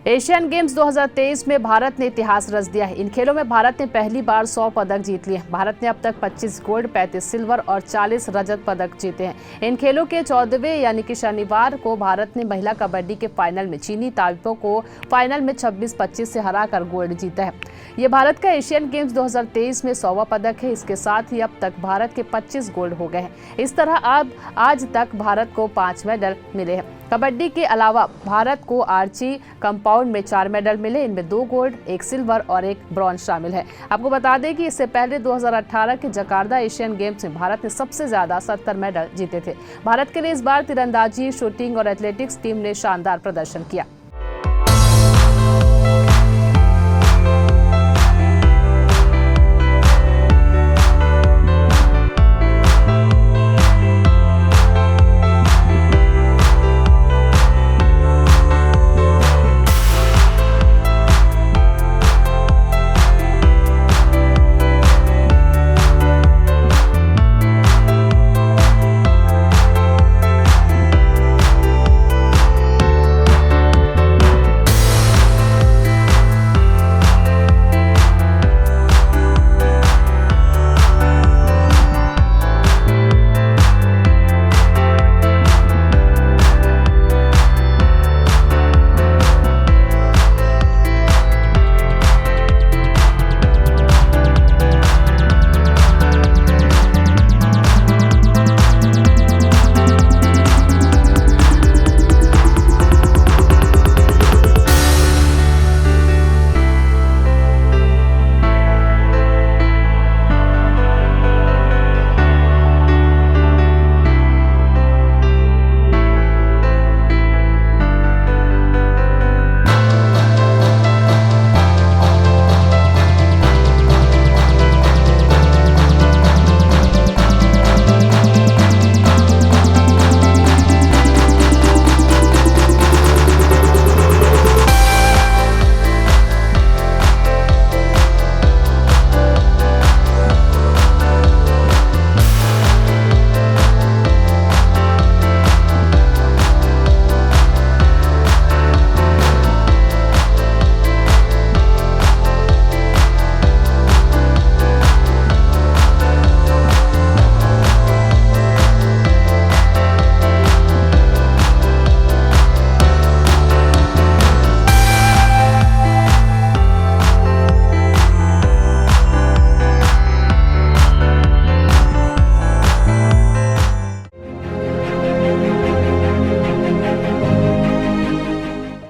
Asian games 2023 में भारत ने इतिहास रच दिया है। इन खेलों में भारत ने पहली बार 100 पदक जीत लिए। भारत ने अब तक 25 गोल्ड, 35 सिल्वर और 40 रजत पदक जीते हैं। इन खेलों के 14वें यानी कि शनिवार को भारत ने महिला कबड्डी के फाइनल में चीनी ताइपो को फाइनल में 26-25 से हराकर गोल्ड जीता है। ये भारत का एशियन गेम्स 2023 में 100वां पदक है। इसके साथ ही अब तक भारत के 25 गोल्ड हो गए हैं। इस तरह अब आज तक भारत को 5 मेडल मिले हैं। कबड्डी के अलावा भारत को आर्ची कंपाउंड में 4 मेडल मिले। इनमें 2 गोल्ड, 1 सिल्वर और 1 ब्रॉन्ज शामिल है। आपको बता दें कि इससे पहले 2018 के जकार्ता एशियन गेम्स में भारत ने सबसे ज्यादा 70 मेडल जीते थे। भारत के लिए इस बार तीरंदाजी, शूटिंग और एथलेटिक्स टीम ने शानदार प्रदर्शन किया।